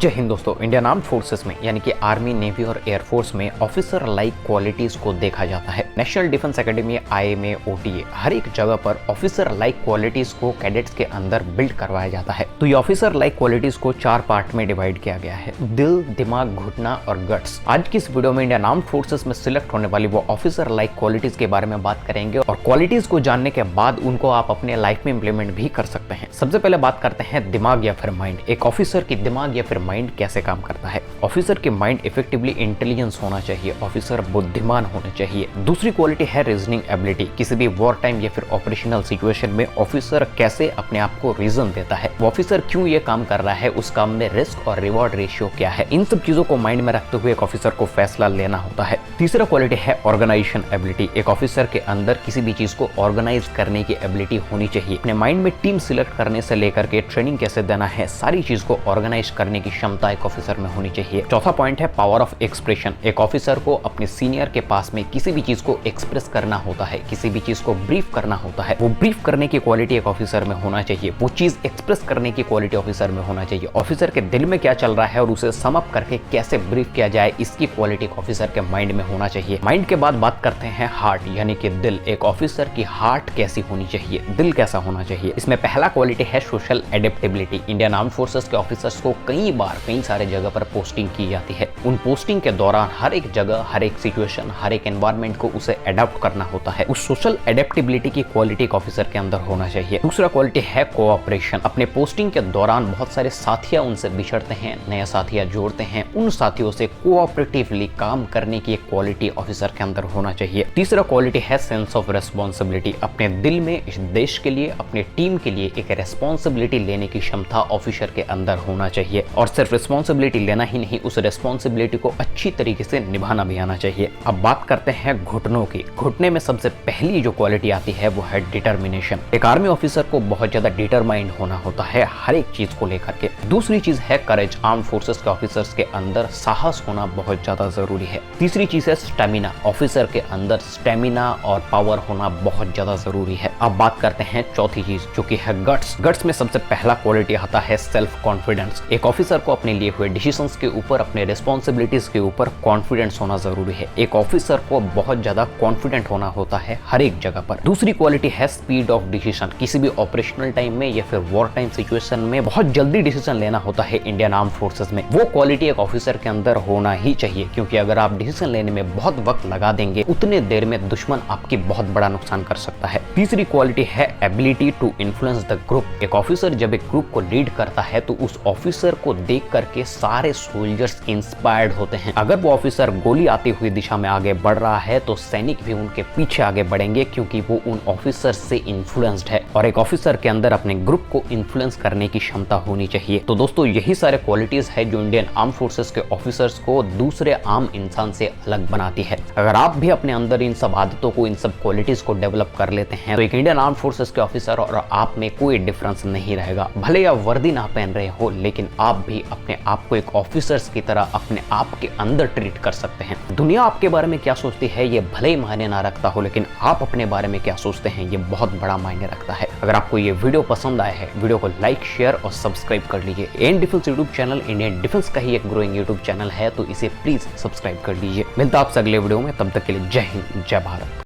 जय हिंद दोस्तों। Indian armed forces में यानी कि आर्मी, नेवी और एयरफोर्स में ऑफिसर लाइक क्वालिटीज को देखा जाता है। National Defence Academy, IMA, OTA, हर एक जगह पर ऑफिसर लाइक क्वालिटीज को कैडेट्स के अंदर बिल्ड करवाया जाता है। तो ये ऑफिसर लाइक क्वालिटीज को 4 पार्ट में डिवाइड किया गया है: दिल, दिमाग, घुटना और गट्स। आज की इस वीडियो में इंडियन आर्म्ड फोर्सेस में सिलेक्ट होने वाली वो ऑफिसर लाइक क्वालिटीज के बारे में बात करेंगे और क्वालिटीज को जानने के बाद उनको आप अपने लाइफ में इंप्लीमेंट भी कर सकते हैं। सबसे पहले बात करते हैं दिमाग या फिर माइंड। एक ऑफिसर की दिमाग या फिर माइंड कैसे काम करता है। ऑफिसर के माइंड इफेक्टिवली इंटेलिजेंस होना चाहिए। ऑफिसर बुद्धिमान होना चाहिए। दूसरी क्वालिटी है रीजनिंग एबिलिटी। किसी भी वॉर टाइम या फिर ऑपरेशनल सिचुएशन में ऑफिसर कैसे अपने आप को रीजन देता है, वो ऑफिसर क्यों ये काम कर रहा है, उस काम में रिस्क और रिवॉर्ड रेशियो क्या है, इन सब चीजों को माइंड में रखते हुए एक ऑफिसर को फैसला लेना होता है। तीसरा क्वालिटी है ऑर्गेनाइजेशन एबिलिटी। एक ऑफिसर के अंदर किसी भी चीज को ऑर्गेनाइज करने की एबिलिटी होनी चाहिए। अपने माइंड में टीम सिलेक्ट करने से लेकर के ट्रेनिंग कैसे देना है, सारी चीज को ऑर्गेनाइज करने की क्षमता एक ऑफिसर में होनी चाहिए। चौथा पॉइंट है पावर ऑफ एक्सप्रेशन। एक ऑफिसर को अपने सीनियर के पास में किसी भी चीज को एक्सप्रेस करना होता है, किसी भी चीज को ब्रीफ करना होता है। वो ब्रीफ करने की क्वालिटी एक ऑफिसर में होना चाहिए। वो चीज एक्सप्रेस करने की क्वालिटी ऑफिसर में होना चाहिए। ऑफिसर के दिल में क्या चल रहा है और उसे सम अप करके कैसे ब्रीफ किया जाए, इसकी क्वालिटी एक ऑफिसर के माइंड में होना चाहिए। माइंड के बाद बात करते हैं हार्ट यानी कि दिल। एक ऑफिसर की हार्ट कैसी होनी चाहिए, दिल कैसा होना चाहिए। इसमें पहला क्वालिटी है social adaptability. Indian armed forces के ऑफिसर्स को कई बार कई सारे जगह पर पोस्टिंग की जाती है। उन पोस्टिंग के दौरान हर एक जगह, हर एक सिचुएशन, हर एक एनवायरनमेंट को उसे अडॉप्ट करना होता है। उस सोशल एडेप्टेबिलिटी की क्वालिटी एक ऑफिसर के अंदर होना चाहिए। दूसरा क्वालिटी है कोऑपरेशन। अपने पोस्टिंग के दौरान बहुत सारे साथिया उनसे बिछड़ते हैं, नए साथिया जोड़ते हैं। उन साथियों से कोऑपरेटिवली काम करने की एक क्वालिटी ऑफिसर के अंदर होना चाहिए। तीसरा क्वालिटी है सेंस ऑफ रेस्पॉन्सिबिलिटी। अपने दिल में इस देश के लिए, अपने टीम के लिए एक रेस्पॉन्सिबिलिटी लेने की क्षमता ऑफिसर के अंदर होना चाहिए। और सिर्फ रिस्पॉन्सिबिलिटी लेना ही नहीं, उस रिस्पॉन्सिबिलिटी को अच्छी तरीके से निभाना भी आना चाहिए। अब बात करते हैं घुटनों की। घुटने में सबसे पहली जो क्वालिटी आती है वो है डिटर्मिनेशन। एक आर्मी ऑफिसर को बहुत ज्यादा डिटरमाइंड होना होता है हर एक चीज को लेकर के। दूसरी चीज है करेज। आर्म फोर्सेस के ऑफिसर्स के अंदर साहस होना बहुत ज्यादा जरूरी है। तीसरी चीज है स्टेमिना। ऑफिसर के अंदर स्टेमिना और पावर होना बहुत ज्यादा जरूरी है। अब बात करते हैं चौथी चीज जो कि है गट्स। गट्स में सबसे पहला क्वालिटी आता है सेल्फ कॉन्फिडेंस। एक ऑफिसर को अपने लिए हुए डिसीजंस के ऊपर, अपने रिस्पॉन्सिबिलिटीज के ऊपर कॉन्फिडेंस होना जरूरी है। एक ऑफिसर को बहुत ज्यादा कॉन्फिडेंट होना होता है हर एक जगह पर। दूसरी क्वालिटी है स्पीड ऑफ डिसीजन। किसी भी ऑपरेशनल टाइम में या फिर वॉर टाइम सिचुएशन में बहुत जल्दी डिसीजन लेना होता है इंडियन आर्म्ड फोर्सेस में। वो क्वालिटी एक ऑफिसर के अंदर होना ही चाहिए, क्योंकि अगर आप डिसीजन लेने में बहुत वक्त लगा देंगे, उतने देर में दुश्मन आपकी बहुत बड़ा नुकसान कर सकता है। तीसरी क्वालिटी है ability to influence the group. एक ऑफिसर जब एक ग्रुप को लीड करता है तो उस ऑफिसर को देख करके सारे सोल्जर्स इंस्पायर्ड होते हैं। अगर वो ऑफिसर गोली आती हुई दिशा में आगे बढ़ रहा है तो सैनिक भी उनके पीछे आगे बढ़ेंगे, क्योंकि वो उन ऑफिसर से इन्फ्लुएंस्ड है। और एक ऑफिसर के अंदर अपने ग्रुप को इन्फ्लुएंस करने की क्षमता होनी चाहिए। तो दोस्तों, यही सारे क्वालिटीज है जो इंडियन आर्म फोर्सेस के ऑफिसर्स को दूसरे आम इंसान से अलग बनाती है। अगर आप भी अपने अंदर इन सब आदतों को, इन सब क्वालिटीज को डेवलप कर लेते हैं तो एक इंडियन आर्म फोर्सेस के ऑफिसर और आप में कोई डिफरेंस नहीं रहेगा। भले आप वर्दी ना पहन रहे हो, लेकिन आप भी अपने आप को एक ऑफिसर्स की तरह अपने आप के अंदर ट्रीट कर सकते हैं। दुनिया आपके बारे में क्या सोचती है ये भले ही मायने ना रखता हो, लेकिन आप अपने बारे में क्या सोचते हैं ये बहुत बड़ा मायने रखता है। अगर आपको ये वीडियो पसंद आया है, वीडियो को लाइक, शेयर और सब्सक्राइब कर लीजिए। Indian defence YouTube channel Indian defence का ही एक ग्रोइंग यूट्यूब चैनल है, तो इसे प्लीज सब्सक्राइब कर लीजिए। मिलता आपसे अगले वीडियो में, तब तक के लिए जय हिंद, जय भारत।